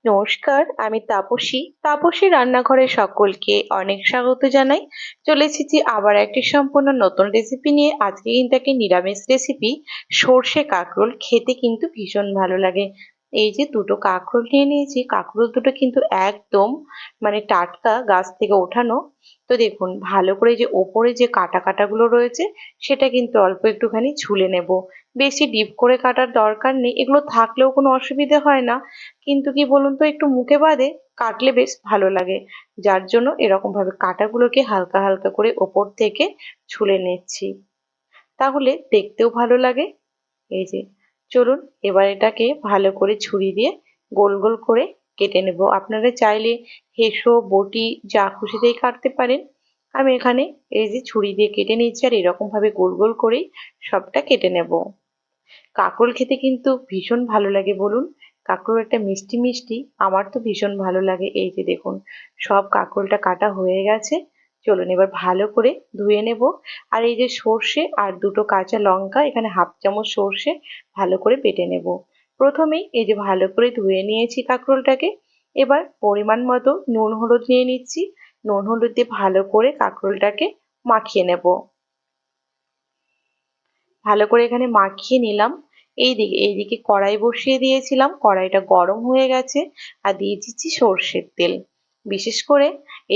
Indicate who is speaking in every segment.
Speaker 1: নমস্কার, আমি তাপসী রান্নাঘরে সকলকে অনেক স্বাগত জানাই। চলে এসেছি আবার একটি সম্পূর্ণ নতুন রেসিপি নিয়ে। আজকে কিন্তু একটি নিরামিষ রেসিপি, সর্ষে কাঁকরোল। খেতে কিন্তু ভীষণ ভালো লাগে। এই যে দুটো কাঁকরোল নিয়ে নিয়েছি, কাঁকরোল দুটো কিন্তু একদম টাটকা, গাছ থেকে ওঠানো। তো দেখুন, ভালো করে যে ওপরে যে কাটা কাটাগুলো রয়েছে সেটা কিন্তু অল্প একটুখানি ছুলে নেব। বেশি ডিপ করে কাটার দরকার নেই, এগুলো থাকলেও কোনো অসুবিধে হয় না। কিন্তু কি বলুন তো, একটু মুখে বাদে কাটলে বেশ ভালো লাগে। যার জন্য এরকম ভাবে কাঁটাগুলোকে হালকা হালকা করে ওপর থেকে ছুলে নিচ্ছি, তাহলে দেখতেও ভালো লাগে। এই যে, চলুন এবার এটাকে ভালো করে ছুরি দিয়ে গোল গোল করে কেটে নেব। আপনারা চাইলে হেঁসো, বটি, যা খুশিতেই কাটতে পারেন। আমি এখানে এই যে ছুরি দিয়ে কেটে নিচ্ছি, আর এরকম ভাবে গোল গোল করেই সবটা কেটে নেব। কাঁকরোল খেতে কিন্তু ভীষণ ভালো লাগে বলুন। কাঁকরোল একটা মিষ্টি মিষ্টি, আমার তো ভীষণ ভালো লাগে। এই যে দেখুন, সব কাঁকরোলটা কাটা হয়ে গেছে। চলুন এবার ভালো করে ধুয়ে নেব। আর এই যে সর্ষে আর দুটো কাঁচা লঙ্কা, এখানে হাফ চামচ সর্ষে ভালো করে বেটে নেব। প্রথমেই এই যে ভালো করে ধুয়ে নিয়েছি কাঁকরোলটাকে। এবার পরিমাণ মতো নুন হলুদ নিয়ে নিচ্ছি। নুন হলুদ দিয়ে ভালো করে কাঁকরোলটাকে মাখিয়ে নেব। ভালো করে এখানে মাখিয়ে নিলাম। এইদিকে কড়াই বসিয়ে দিয়েছিলাম, কড়াইটা গরম হয়ে গেছে। আর দিয়ে দিচ্ছি সর্ষের তেল। বিশেষ করে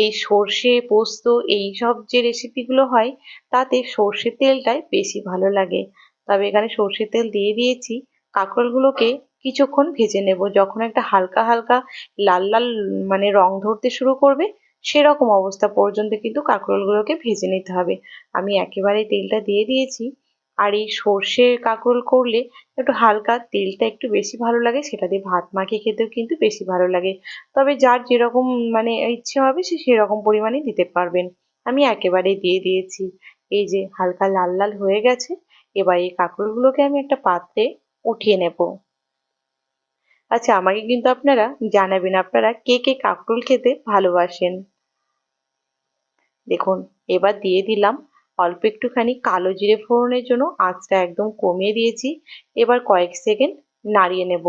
Speaker 1: এই সর্ষে পোস্ত, এই সব যে রেসিপিগুলো হয়, তাতে সর্ষের তেলটাই বেশি ভালো লাগে। তবে এখানে সর্ষের তেল দিয়ে দিয়েছি। কাঁকরোলগুলোকে কিছুক্ষণ ভেজে নেব। যখন একটা হালকা হালকা লাল লাল রং ধরতে শুরু করবে, সেরকম অবস্থা পর্যন্ত কিন্তু কাঁকরোলগুলোকে ভেজে নিতে হবে। আমি একেবারে তেলটা দিয়ে দিয়েছি। আর এই সর্ষে কাঁকরোল করলে একটু হালকা তেলটা একটু বেশি ভালো লাগে, সেটা দিয়ে ভাত মাখিয়ে খেতেও কিন্তু বেশি ভালো লাগে। তবে যার যেরকম ইচ্ছে হবে সে সেরকম পরিমাণে দিতে পারবেন। আমি একেবারে দিয়ে দিয়েছি। এই যে হালকা লাল লাল হয়ে গেছে। এবার এই কাঁকরোলগুলোকে আমি একটা পাত্রে উঠিয়ে নেব। আচ্ছা, আমাকে কিন্তু আপনারা জানাবেন আপনারা কে কে কাঁকরোল খেতে ভালোবাসেন। দেখুন, এবার দিয়ে দিলাম অল্প একটুখানি কালো জিরে ফোড়নের জন্য। আঁচটা একদম কমিয়ে দিয়েছি। এবার কয়েক সেকেন্ড নাড়িয়ে নেব।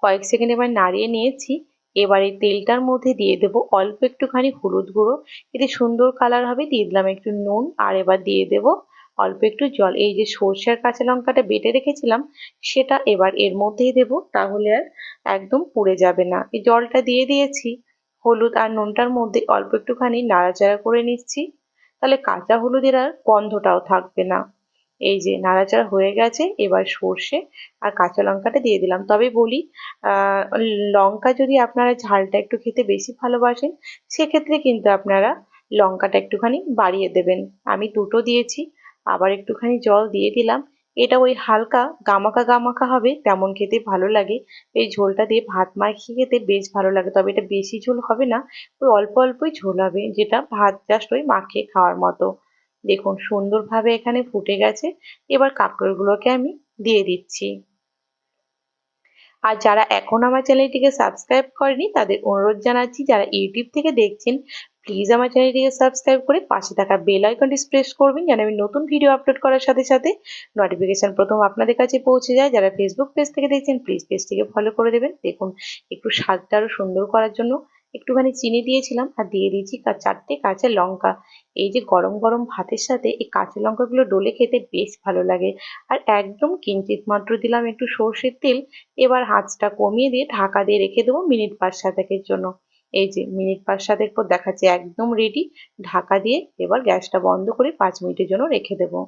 Speaker 1: কয়েক সেকেন্ড এবার নাড়িয়ে নিয়েছি। এবার এই তেলটার মধ্যে দিয়ে দেব অল্প একটুখানি হলুদ গুঁড়ো, এতে সুন্দর কালার হবে। দিয়ে দিলাম একটু নুন, আর এবার দিয়ে দেব অল্প একটু জল। এই যে সর্ষে আর কাঁচা লঙ্কাটা বেটে রেখেছিলাম, সেটা এবার এর মধ্যেই দেব, তাহলে আর একদম পুড়ে যাবে না। এই জলটা দিয়ে দিয়েছি। হলুদ আর নুনটার মধ্যে অল্প একটুখানি নাড়াচাড়া করে নিচ্ছি, তাহলে কাঁচা হলুদের আর গন্ধটাও থাকবে না। এই যে নাড়াচাড়া হয়ে গেছে, এবার সর্ষে আর কাঁচা লঙ্কাটা দিয়ে দিলাম। তবে বলি, আহ লঙ্কা যদি আপনারা ঝালটা একটু খেতে বেশি ভালোবাসেন, সেক্ষেত্রে কিন্তু আপনারা লঙ্কাটা একটুখানি বাড়িয়ে দেবেন। আমি দুটো দিয়েছি। আবার একটুখানি জল দিয়ে দিলাম। এটা ওই হালকা গামাখা গামাখা হবে, তেমন খেতে ভালো লাগে। এই ঝোলটা দিয়ে ভাত মাখিয়ে খেতে বেশ ভালো লাগে। তবে এটা বেশি ঝোল হবে না, ওই অল্প অল্পই ঝোল হবে, যেটা ভাত জাস্ট ওই মাখিয়ে খাওয়ার মতো। দেখুন সুন্দরভাবে এখানে ফুটে গেছে। এবার কাঁকরোলগুলোকে আমি দিয়ে দিচ্ছি। আর যারা এখন আমার চ্যানেলটিকে সাবস্ক্রাইব করেনি, তাদের অনুরোধ জানাচ্ছি, যারা ইউটিউব থেকে দেখছেন, প্লিজ আমার চ্যানেলটিকে সাবস্ক্রাইব করে পাশে থাকা বেল আইকনটি প্রেস করবেন, যেন আমি নতুন ভিডিও আপলোড করার সাথে সাথে নোটিফিকেশন প্রথম আপনাদের কাছে পৌঁছে যায়। যারা ফেসবুক পেজ থেকে দেখছেন, প্লিজ পেজটিকে ফলো করে দেবেন। দেখুন, একটু স্বাদটা আরো সুন্দর করার জন্য একটুখানি চিনি দিয়েছিলাম, আর দিয়ে দিয়েছি চারটে কাঁচা লঙ্কা। এই যে গরম গরম ভাতের সাথে এই কাঁচা লঙ্কাগুলো ডলে খেতে বেশ ভালো লাগে। আর একদম কিঞ্চিত মাত্র দিলাম একটু সর্ষের তেল। এবার আঁচটা কমিয়ে দিয়ে ঢাকা দিয়ে রেখে দেবো মিনিট 5-7 জন্য। এই যে মিনিট 5-7 পর দেখাচ্ছি একদম রেডি। ঢাকা দিয়ে এবার গ্যাসটা বন্ধ করে 5 মিনিটের জন্য রেখে দেবো।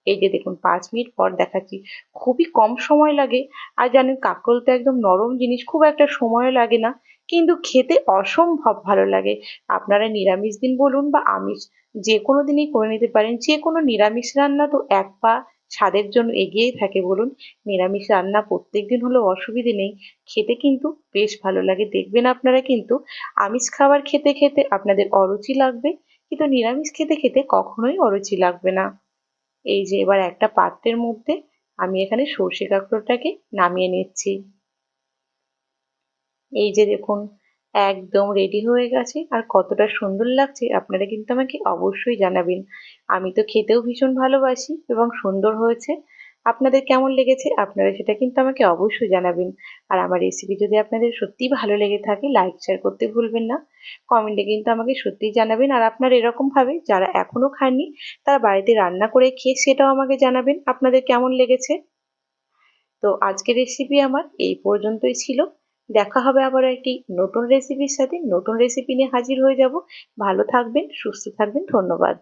Speaker 1: এই যে দেখুন, 5 মিনিট পর দেখাচ্ছি। খুবই কম সময় লাগে। আর জানেন, কাঁকরোল তো একদম নরম জিনিস, খুব একটা সময় লাগে না, কিন্তু খেতে অসম্ভব ভালো লাগে। আপনারা নিরামিষ দিন বলুন বা আমিষ, যে কোনো দিনই করে নিতে পারেন। যে কোনো নিরামিষ রান্না তো এক পা স্বাদের জন্য এগিয়েই থাকে বলুন। নিরামিষ রান্না প্রত্যেকদিন হলেও অসুবিধে নেই, খেতে কিন্তু বেশ ভালো লাগে। দেখবেন আপনারা কিন্তু আমিষ খাবার খেতে খেতে আপনাদের অরুচি লাগবে, কিন্তু নিরামিষ খেতে খেতে কখনোই অরুচি লাগবে না। এই যে এবার একটা পাত্রের মধ্যে আমি এখানে সর্ষে কাঁকড়োটাকে নামিয়ে নিচ্ছি। এই যে দেখুন, একদম রেডি হয়ে গেছে। আর কতটা সুন্দর লাগছে আপনারা কিন্তু আমাকে অবশ্যই জানাবেন। আমি তো খেতেও ভীষণ ভালোবাসি, এবং সুন্দর হয়েছে। আপনাদের কেমন লেগেছে আপনারা সেটা কিন্তু আমাকে অবশ্যই জানাবেন। আর আমার রেসিপি যদি আপনাদের সত্যিই ভালো লেগে থাকে লাইক শেয়ার করতে ভুলবেন না। কমেন্টে কিন্তু আমাকে সত্যিই জানাবেন। আর আপনারা এরকমভাবে যারা এখনো খাননি তারা বাড়িতে রান্না করে খেয়ে সেটাও আমাকে জানাবেন আপনাদের কেমন লেগেছে। তো আজকের রেসিপি আমার এই পর্যন্তই ছিল। দেখা হবে আবার একটি নতুন রেসিপির সাথে। নতুন রেসিপি নিয়ে হাজির হয়ে যাব। ভালো থাকবেন, সুস্থ থাকবেন। ধন্যবাদ।